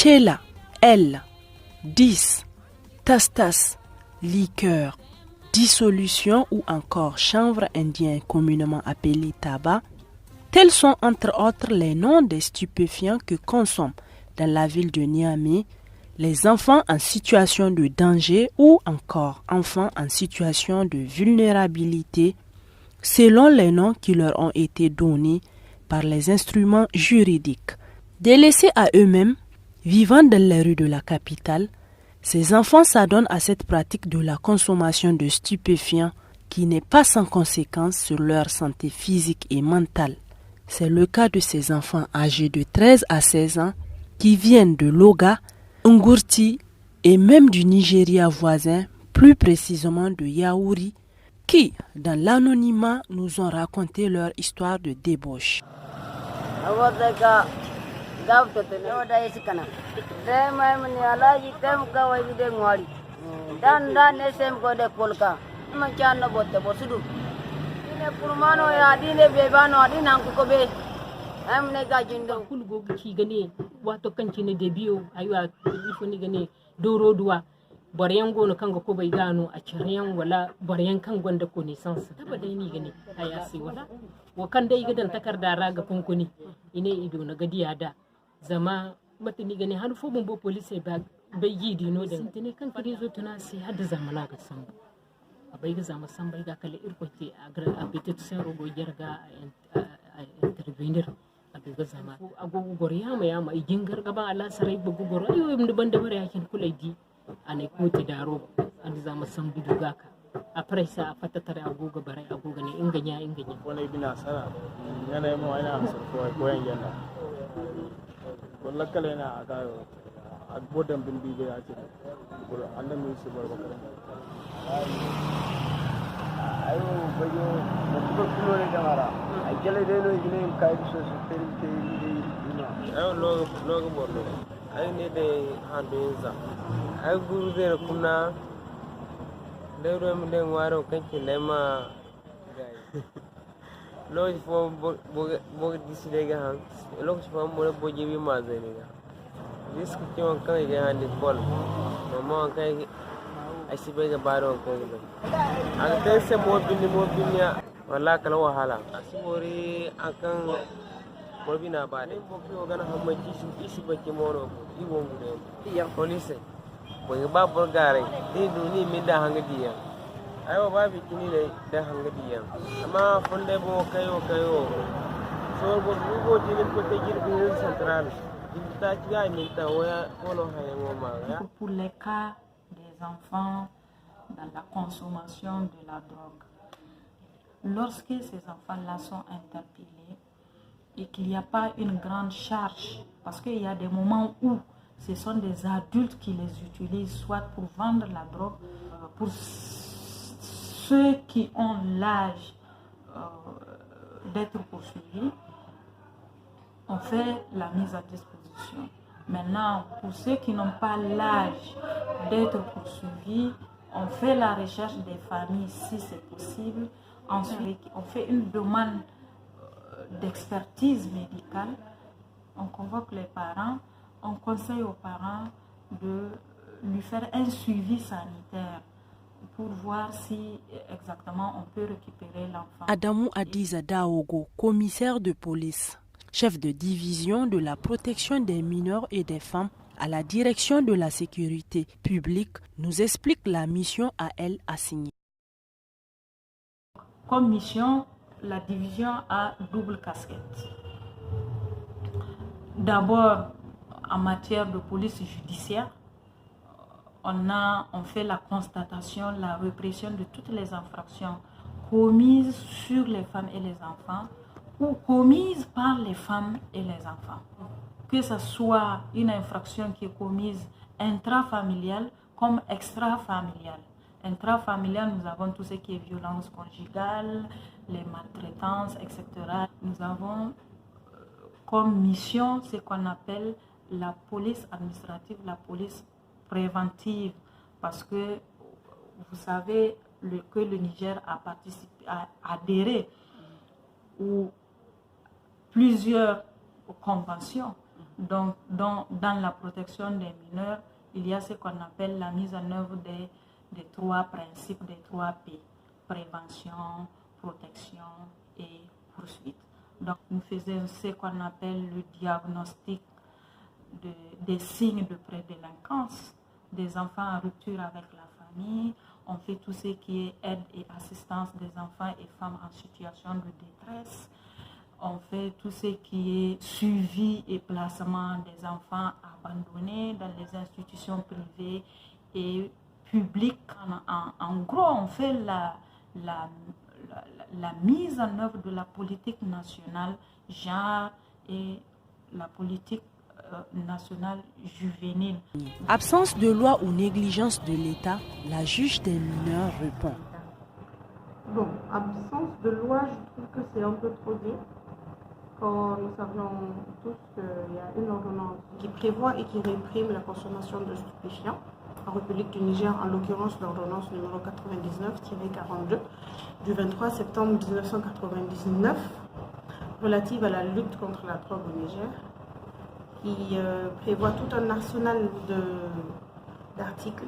Chela, elle, 10, tastas, liqueur, dissolution ou encore chanvre indien communément appelé tabac, tels sont entre autres les noms des stupéfiants que consomment dans la ville de Niamey les enfants en situation de danger ou encore enfants en situation de vulnérabilité selon les noms qui leur ont été donnés par les instruments juridiques. Délaissés à eux-mêmes, vivant dans les rues de la capitale, ces enfants s'adonnent à cette pratique de la consommation de stupéfiants qui n'est pas sans conséquence sur leur santé physique et mentale. C'est le cas de ces enfants âgés de 13 à 16 ans qui viennent de Loga, Ngurti et même du Nigeria voisin, plus précisément de Yaouri, qui, dans l'anonymat, nous ont raconté leur histoire de débauche. Bariyan gono kanga ko bai gano a ciriyan wala bariyan kan gwanda connaissance taba dai ni gani aya sai wala wa kan dai gidan takarda raga kunkuni ine ido na gadiya da zama mata ni gani har fo bo police ba bai gidi no da tine kan kire zo tuna sai hadda zamana ga san bai ga zama san bai ga kala irkote a gar a bitit sai rogo yarga a intervenir a ga zama agogo goriya ma igin gargaba Allah sarai bugu goro ayo im ban da bare yakin kulai di ana kuti daro an zama san biduga ka a farisa a fatatare agoga bare agoga ne inganya wani bina sana yana mu ana amsar koyan yana wallahi kala yana aga a bodan bin bibe ya ce annan mai su barbaka ayo bayo mutu kulo ne jamara a gele de no gine kai so su terite ni ayo logo bordo ay ne de handoza ay guru de kuna de ro mi de waro kanki lema lo fo bo diside ga han lo fo mo bo jibi ma zeni ga risk ki on kan ga handi kol no mo kai asi be ga baro ko ga an kai se mo binya wala kala wahala asibori akan mo bina ba de ko ko ga na hamma isi ba ki mo no iwo mu de ya police boy ba borgare di duni mi da hanga diya ayo ba bi kini ne da hanga diya amma fonde bo kayo so bo go jini ko te girbi central ta ci ga mi ta waya polo hayo ma ya pour les cas des enfants dans la consommation de la drogue. Lorsque ces enfants-là sont interpellés et qu'il n'y a pas une grande charge, parce qu'il y a des moments où ce sont des adultes qui les utilisent, soit pour vendre la drogue, pour ceux qui ont l'âge d'être poursuivis, on fait la mise à disposition. Maintenant, pour ceux qui n'ont pas l'âge d'être poursuivis, on fait la recherche des familles si c'est possible. Ensuite, on fait une demande d'expertise médicale. On convoque les parents. On conseille aux parents de lui faire un suivi sanitaire pour voir si exactement on peut récupérer l'enfant. Adamou Adiza Daogo, commissaire de police, chef de division de la protection des mineurs et des femmes à la direction de la sécurité publique, nous explique la mission à elle assignée. Comme mission, la division a double casquette. D'abord, en matière de police judiciaire, on fait la constatation, la répression de toutes les infractions commises sur les femmes et les enfants ou commises par les femmes et les enfants. Que ce soit une infraction qui est commise intrafamiliale comme extrafamiliale. Intrafamiliale, nous avons tout ce qui est violence conjugale, les maltraitances, etc. Nous avons comme mission ce qu'on appelle la police administrative, la police préventive, parce que vous savez que le Niger a adhéré ou plusieurs conventions. Donc, dans la protection des mineurs, il y a ce qu'on appelle la mise en œuvre des 3 principes, des 3 P: prévention, protection et poursuite. Donc, nous faisons ce qu'on appelle le diagnostic des signes de prédélinquance des enfants en rupture avec la famille. On fait tout ce qui est aide et assistance des enfants et femmes en situation de détresse. On fait tout ce qui est suivi et placement des enfants abandonnés dans les institutions privées et publiques. En gros, on fait la mise en œuvre de la politique nationale genre et la politique nationale juvénile. Absence de loi ou négligence de l'État, la juge des mineurs répond. Bon, absence de loi, je trouve que c'est un peu trop dit. Quand nous savions tous qu'il y a une ordonnance qui prévoit et qui réprime la consommation de stupéfiants en République du Niger, en l'occurrence l'ordonnance numéro 99-42 du 23 septembre 1999 relative à la lutte contre la drogue au Niger, qui prévoit tout un arsenal d'articles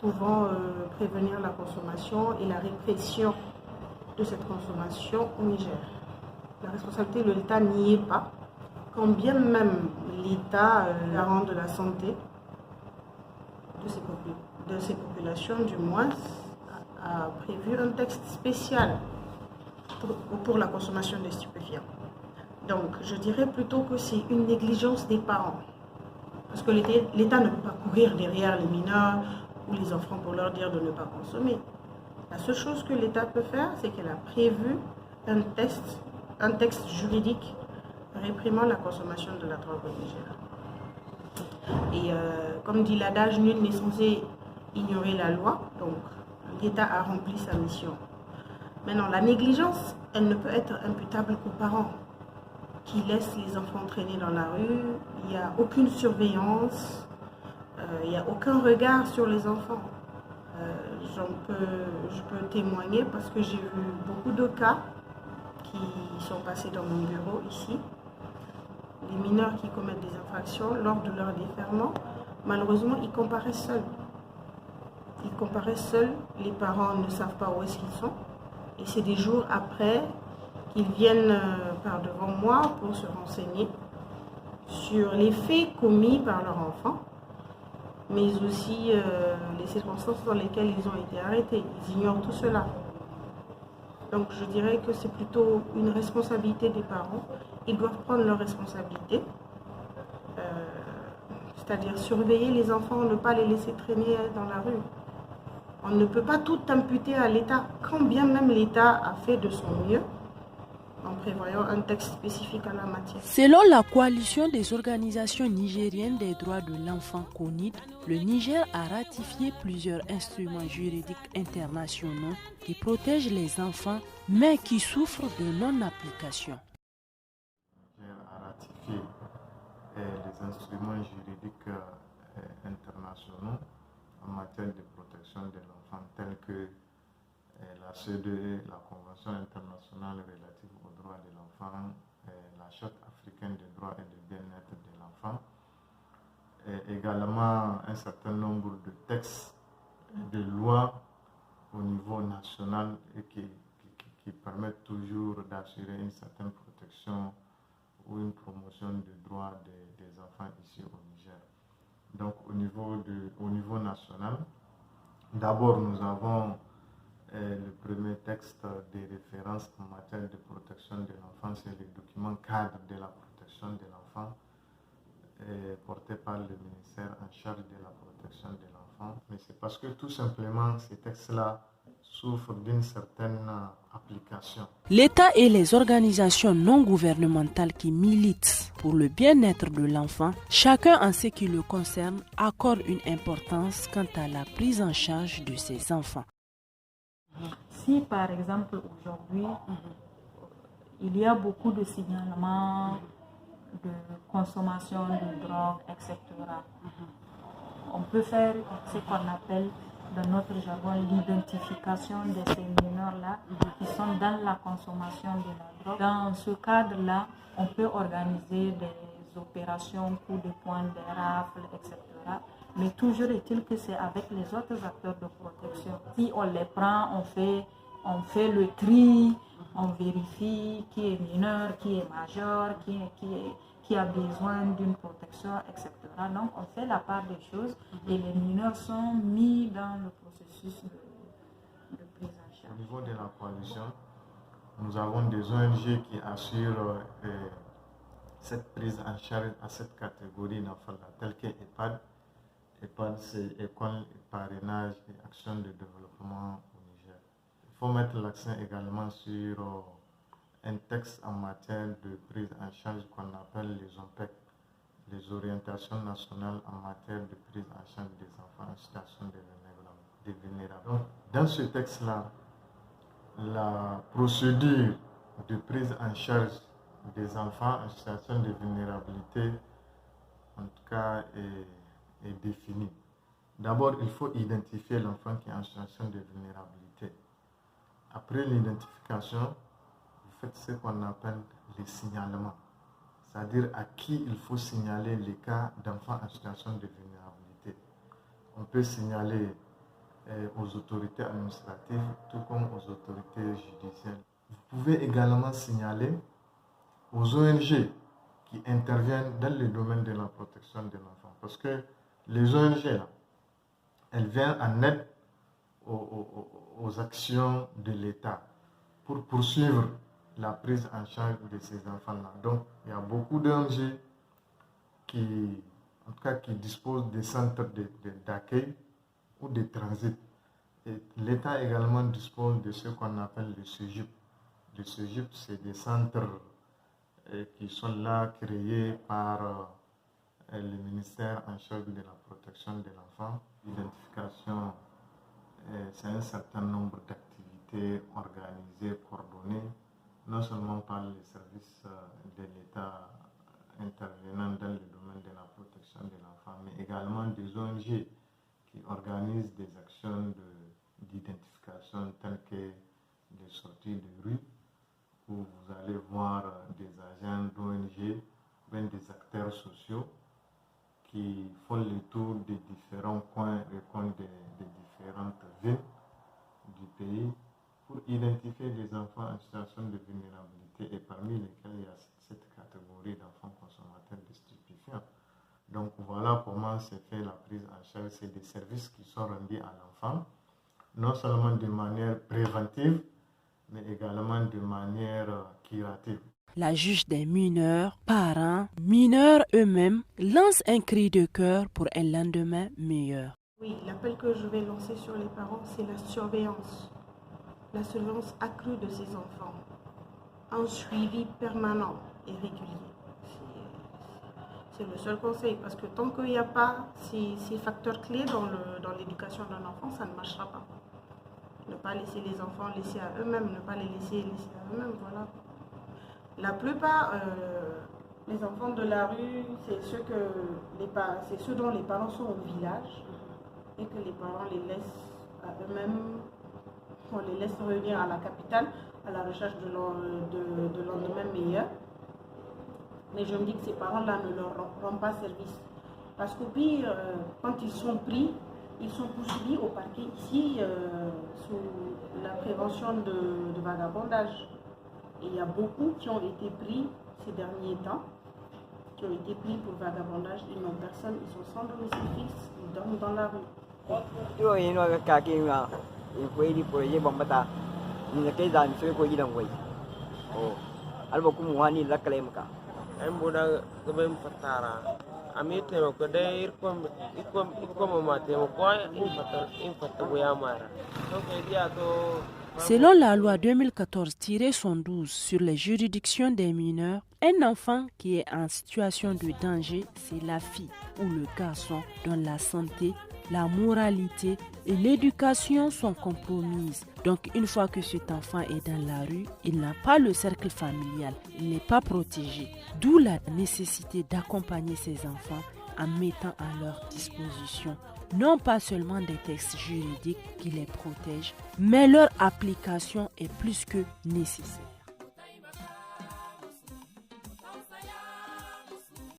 pouvant prévenir la consommation et la répression de cette consommation au Niger. La responsabilité de l'État n'y est pas, quand bien même l'État, garant de la santé de ces populations, du moins, a prévu un texte spécial pour la consommation des stupéfiants. Donc, je dirais plutôt que c'est une négligence des parents. Parce que l'État ne peut pas courir derrière les mineurs ou les enfants pour leur dire de ne pas consommer. La seule chose que l'État peut faire, c'est qu'elle a prévu un texte juridique réprimant la consommation de la drogue au Niger. Et comme dit l'adage, nul n'est censé ignorer la loi, donc l'État a rempli sa mission. Maintenant, la négligence, elle ne peut être imputable qu'aux parents qui laissent les enfants traîner dans la rue. Il n'y a aucune surveillance, il n'y a aucun regard sur les enfants. Je peux témoigner parce que j'ai vu beaucoup de cas qui sont passés dans mon bureau ici. Les mineurs qui commettent des infractions lors de leur déferment, malheureusement, ils comparaissent seuls. Ils comparaissent seuls, les parents ne savent pas où est-ce qu'ils sont. Et c'est des jours après qu'ils viennent par devant moi pour se renseigner sur les faits commis par leur enfant, mais aussi les circonstances dans lesquelles ils ont été arrêtés. Ils ignorent tout cela. Donc je dirais que c'est plutôt une responsabilité des parents. Ils doivent prendre leurs responsabilités, c'est-à-dire surveiller les enfants, ne pas les laisser traîner dans la rue. On ne peut pas tout imputer à l'État, quand bien même l'État a fait de son mieux en prévoyant un texte spécifique à la matière. Selon la coalition des organisations nigériennes des droits de l'enfant CONID, le Niger a ratifié plusieurs instruments juridiques internationaux qui protègent les enfants, mais qui souffrent de non-application. Le Niger a ratifié les instruments juridiques internationaux en matière de protection de l'enfant, tels que la CEDE, la Convention internationale relative aux droits de l'enfant, la Charte africaine des droits et du bien-être de l'enfant, et également un certain nombre de textes de lois au niveau national et qui permettent toujours d'assurer une certaine protection ou une promotion des droits des enfants ici au Niger. Donc au niveau national, d'abord nous avons le premier texte de référence en matière de protection de l'enfant, c'est le document cadre de la protection de l'enfant porté par le ministère en charge de la protection de l'enfant. Mais c'est parce que tout simplement ces textes-là souffrent d'une certaine application. L'État et les organisations non gouvernementales qui militent pour le bien-être de l'enfant, chacun en ce qui le concerne, accorde une importance quant à la prise en charge de ses enfants. Si par exemple aujourd'hui, il y a beaucoup de signalements de consommation de drogue, etc. On peut faire ce qu'on appelle dans notre jargon l'identification de ces mineurs-là qui sont dans la consommation de la drogue. Dans ce cadre-là, on peut organiser des opérations, coups de poing, des rafles, etc. Mais toujours est-il que c'est avec les autres acteurs de protection. Si on les prend, on fait le tri, on vérifie qui est mineur, qui est majeur, qui a besoin d'une protection, etc. Donc, on fait la part des choses et les mineurs sont mis dans le processus de prise en charge. Au niveau de la coalition, nous avons des ONG qui assurent cette prise en charge à cette catégorie d'enfants-là, telle que EHPAD. EHPAD, c'est École, Parrainage et Action de Développement au Niger. Il faut mettre l'accent également sur un texte en matière de prise en charge qu'on appelle les OMPEC, les orientations nationales en matière de prise en charge des enfants en situation de vulnérabilité. Donc, dans ce texte-là, la procédure de prise en charge des enfants en situation de vulnérabilité, en tout cas, est définie. D'abord, il faut identifier l'enfant qui est en situation de vulnérabilité. Après l'identification, vous faites ce qu'on appelle les signalements, c'est-à-dire à qui il faut signaler les cas d'enfants en situation de vulnérabilité. On peut signaler aux autorités administratives, tout comme aux autorités judiciaires. Vous pouvez également signaler aux ONG qui interviennent dans le domaine de la protection de l'enfant. Parce que les ONG, là, elles viennent en aide aux actions de l'État pour poursuivre la prise en charge de ces enfants-là. Donc, il y a beaucoup d'ONG qui disposent des centres d'accueil ou de transit. Et l'État également dispose de ce qu'on appelle le CEGIP. Le CEGIP, c'est des centres qui sont là créés par le ministère en charge de la protection de l'enfant. L'identification, c'est un certain nombre d'activités organisées, coordonnées, non seulement par les services de l'État intervenant dans le domaine de la protection de l'enfant, mais également des ONG qui organisent des actions d'identification telles que les sorties de rue, où vous allez voir des agents d'ONG, même des acteurs sociaux qui font le tour des différents coins et coins des différentes villes du pays pour identifier les enfants en situation de vulnérabilité et parmi lesquels il y a cette catégorie d'enfants consommateurs de stupéfiants. Donc voilà comment se fait la prise en charge. C'est des services qui sont rendus à l'enfant, non seulement de manière préventive, mais également de manière curative. La juge des mineurs, parents, mineurs eux-mêmes, lance un cri de cœur pour un lendemain meilleur. Oui, l'appel que je vais lancer sur les parents, c'est la surveillance accrue de ces enfants, un suivi permanent et régulier. C'est le seul conseil, parce que tant qu'il n'y a pas ces facteurs clés dans l'éducation d'un enfant, ça ne marchera pas. Ne pas laisser les enfants laisser à eux-mêmes, ne pas les laisser à eux-mêmes, voilà. La plupart, les enfants de la rue, c'est ceux dont les parents sont au village et que les parents les laissent à eux-mêmes, on les laisse revenir à la capitale à la recherche de lendemain meilleur. Mais je me dis que ces parents-là ne leur rendent pas service. Parce qu'au pire, quand ils sont pris, ils sont poursuivis au parquet ici sous la prévention de vagabondage. Et il y a beaucoup qui ont été pris ces derniers temps, qui ont été pris pour vagabondage. Ils n'ont personne, ils sont sans domicile fixe, ils dorment dans la rue. An buɗa gaban fatara a mai taimako dai ikon ma taimako in fata wuya mara to kai biya to Selon la loi 2014-112 sur les juridictions des mineurs, un enfant qui est en situation de danger, c'est la fille ou le garçon dont la santé, la moralité et l'éducation sont compromises. Donc une fois que cet enfant est dans la rue, il n'a pas le cercle familial, il n'est pas protégé. D'où la nécessité d'accompagner ces enfants en mettant à leur disposition non pas seulement des textes juridiques qui les protègent, mais leur application est plus que nécessaire.